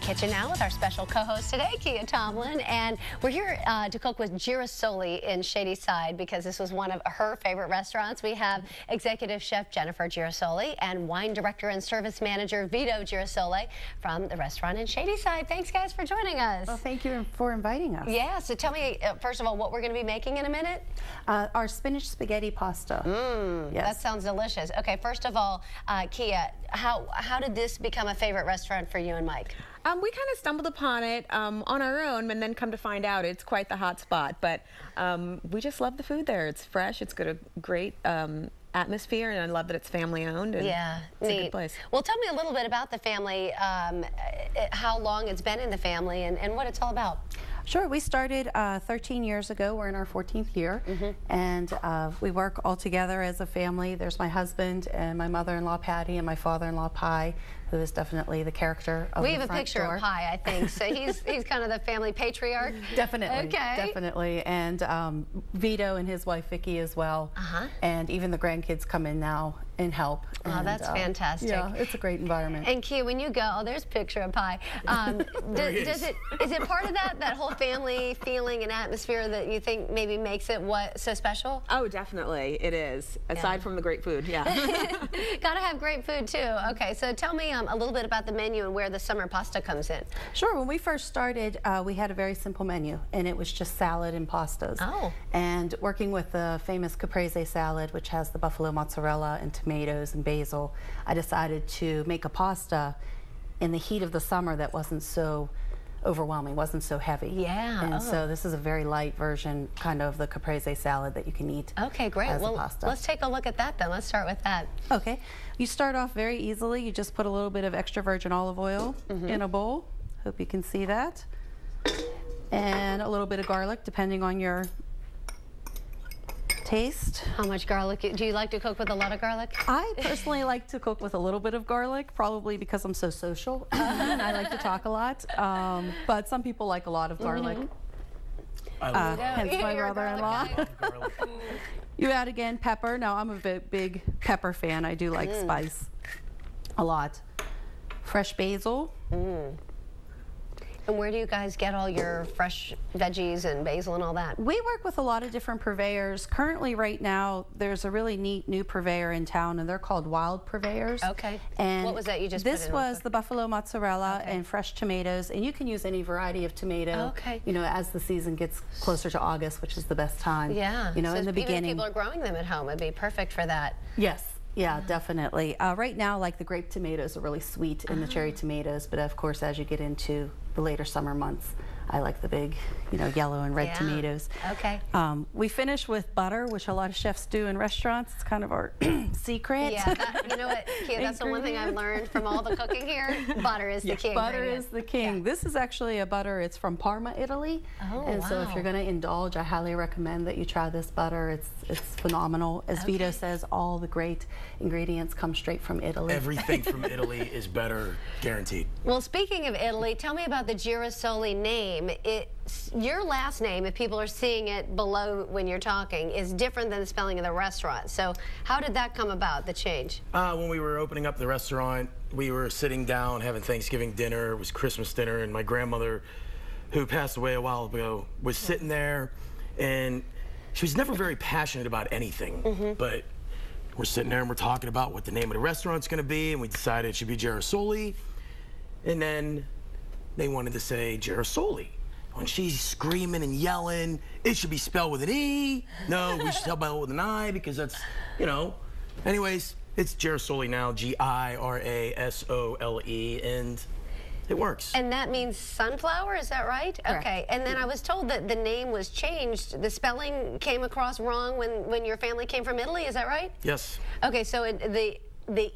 kitchen now with our special co-host today, Kia Tomlin, and we're here to cook with Girasole in Shadyside because this was one of her favorite restaurants. We have Executive Chef Jennifer Girasole and Wine Director and Service Manager Vito Girasole from the restaurant in Shadyside. Thanks, guys, for joining us. Well, thank you for inviting us. Yeah, so tell me, first of all, what we're going to be making in a minute? Our spinach spaghetti pasta. Yes. That sounds delicious. Okay, first of all, Kia, how did this become a favorite restaurant for you and Mike? We kind of stumbled upon it on our own and then come to find out it's quite the hot spot. But we just love the food there. It's fresh. It's got a great atmosphere, and I love that it's family owned. And yeah, it's neat. a good place. Well, tell me a little bit about the family, how long it's been in the family, and what it's all about. Sure, we started 13 years ago. We're in our 14th year, and we work all together as a family. There's my husband and my mother-in-law Patty and my father-in-law Pi, who is definitely the character of the front door. We have a picture of Pi, I think, so he's kind of the family patriarch. Definitely, okay. Definitely, and Vito and his wife Vicky as well, and even the grandkids come in now and help. Oh, and, that's fantastic. Yeah, it's a great environment. And Kia, when you go, oh, there's a picture of Pi. Is it part of that whole family feeling and atmosphere that you think maybe makes it so special? Oh, definitely, it is. Aside from the great food, yeah. Gotta have great food too. Okay, so tell me a little bit about the menu and where the summer pasta comes in. Sure. When we first started, we had a very simple menu, and it was just salad and pastas. Oh. And working with the famous caprese salad, which has the buffalo mozzarella and tomatoes and basil, I decided to make a pasta in the heat of the summer that wasn't so overwhelming, wasn't so heavy. Yeah. And so this is a very light version, kind of the caprese salad that you can eat. Okay, great. As well, a pasta. let's take a look at that then. Let's start with that. Okay. You start off very easily. You just put a little bit of extra virgin olive oil in a bowl. Hope you can see that. And a little bit of garlic, depending on your taste. How much garlic? Do you like to cook with a lot of garlic? I personally like to cook with a little bit of garlic, probably because I'm so social and I like to talk a lot. But some people like a lot of garlic. Hence my brother-in-law. You add again pepper. Now I'm a big pepper fan. I do like spice a lot. Fresh basil. And where do you guys get all your fresh veggies and basil and all that? We work with a lot of different purveyors. Currently, right now, there's a really neat new purveyor in town, and they're called Wild Purveyors. Okay. And what was that you just this put in? was the buffalo mozzarella and fresh tomatoes, and you can use any variety of tomato. Okay. You know, as the season gets closer to August, which is the best time. Yeah. You know, so in the beginning. Even if people are growing them at home, it'd be perfect for that. Yes. Yeah, definitely. Right now, like the grape tomatoes are really sweet and the cherry tomatoes, but of course, as you get into the later summer months, I like the big, you know, yellow and red tomatoes. Okay. We finish with butter, which a lot of chefs do in restaurants. It's kind of our secret. Yeah, you know what, Kia, that's the one thing I've learned from all the cooking here. Butter is the king. Butter is the king. Yeah. This is actually a butter. It's from Parma, Italy. Oh, and so if you're going to indulge, I highly recommend that you try this butter. It's phenomenal. As Vito says, all the great ingredients come straight from Italy. Everything from Italy is better, guaranteed. Well, speaking of Italy, tell me about the Girasole name. Your last name, if people are seeing it below when you're talking, is different than the spelling of the restaurant. So how did that come about, the change? When we were opening up the restaurant, we were sitting down having Thanksgiving dinner. It was Christmas dinner, and my grandmother, who passed away a while ago, was sitting there, and she was never very passionate about anything, but we're sitting there and we're talking about what the name of the restaurant's going to be, and we decided it should be Girasole, and then they wanted to say Girasole. When she's screaming and yelling, it should be spelled with an E. No, we should spell it with an I because that's, you know. Anyways, it's Girasole now, Girasole, and it works. And that means sunflower, is that right? Correct. Okay, and then I was told that the name was changed. The spelling came across wrong when your family came from Italy, is that right? Yes. Okay, so the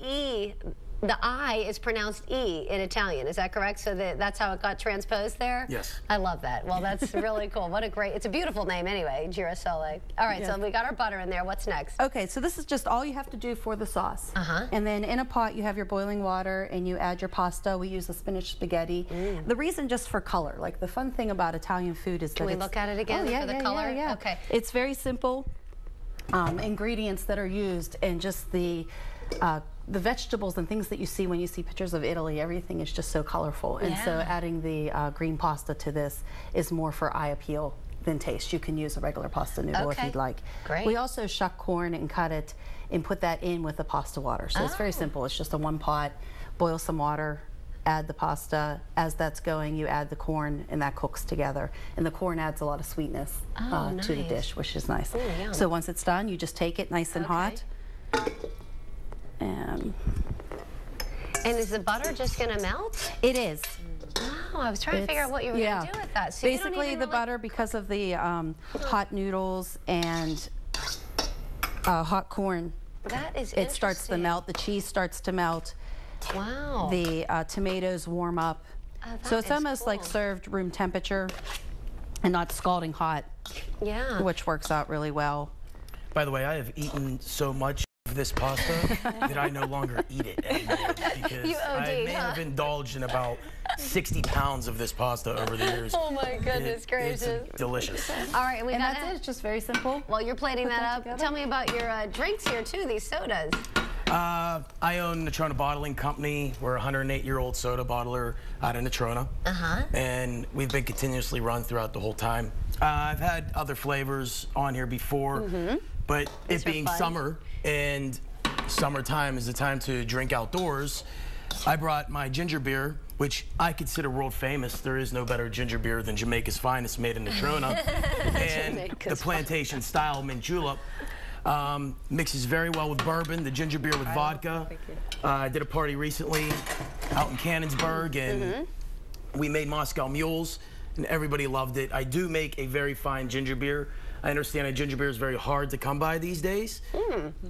E, the I is pronounced E in Italian, is that correct? So that's how it got transposed there? Yes. I love that. Well, that's really cool. What a great, it's a beautiful name anyway, Girasole. All right, so we got our butter in there. What's next? Okay, so this is just all you have to do for the sauce. And then in a pot, you have your boiling water and you add your pasta. We use the spinach spaghetti. The reason just for color, like the fun thing about Italian food is that Can we look at it again for the color? Yeah. Okay. It's very simple ingredients that are used and just the the vegetables and things that you see when you see pictures of Italy, everything is just so colorful. And so adding the green pasta to this is more for eye appeal than taste. You can use a regular pasta noodle if you'd like. Great. We also shuck corn and cut it and put that in with the pasta water. So it's very simple. It's just a one pot, boil some water, add the pasta. As that's going, you add the corn, and that cooks together. And the corn adds a lot of sweetness to the dish, which is nice. Ooh, so once it's done, you just take it nice and hot. And is the butter just going to melt? it is. Oh, I was trying to figure out what you were going to do with that. So basically, the butter, because of the hot noodles and hot corn, that is it starts to melt. The cheese starts to melt. Wow. The tomatoes warm up. So it's almost like served room temperature and not scalding hot. Yeah. Which works out really well. By the way, I have eaten so much of this pasta that I no longer eat it anymore because I may have indulged in about 60 pounds of this pasta over the years. Oh my goodness gracious. It's delicious. All right, And that's it. It's just very simple. While you're plating that up, tell me about your drinks here too, these sodas. I own Natrona Bottling Company. We're a 108-year-old soda bottler out of Natrona. And we've been continuously run throughout the whole time. I've had other flavors on here before, but it being summer and summertime is the time to drink outdoors, I brought my ginger beer, which I consider world famous. There is no better ginger beer than Jamaica's Finest, made in Natrona. And the plantation style mint julep. Mixes very well with bourbon, the ginger beer with vodka. I did a party recently out in Cannonsburg, and we made Moscow Mules, and everybody loved it. I do make a very fine ginger beer. I understand a ginger beer is very hard to come by these days.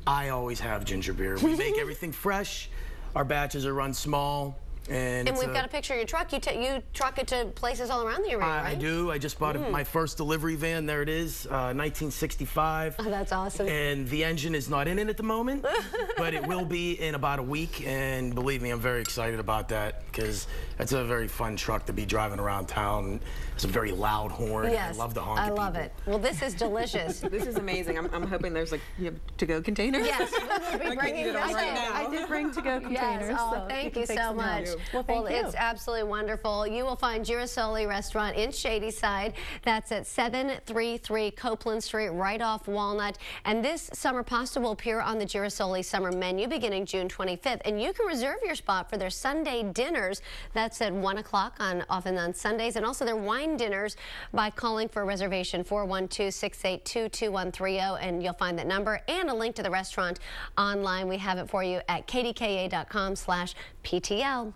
I always have ginger beer. We make everything fresh. Our batches are run small. And we've got a picture of your truck. You truck it to places all around the area, right? I do. I just bought my first delivery van. There it is, 1965. Oh, that's awesome. And the engine is not in it at the moment, but it will be in about a week. And believe me, I'm very excited about that because it's a very fun truck to be driving around town. It's a very loud horn. Yes, I love the honk. I love it. Well, this is delicious. This is amazing. I'm hoping there's like to-go containers. Yes, we will be bringing that. I did bring to-go containers. Yes. Oh, so thank you so much. Well, thank you. It's absolutely wonderful. You will find Girasole Restaurant in Shadyside. That's at 733 Copeland Street, right off Walnut. And this summer pasta will appear on the Girasole summer menu beginning June 25th. And you can reserve your spot for their Sunday dinners. That's at 1 o'clock often on Sundays. And also their wine dinners by calling for a reservation 412-682-2130. And you'll find that number and a link to the restaurant online. We have it for you at kdka.com/PTL.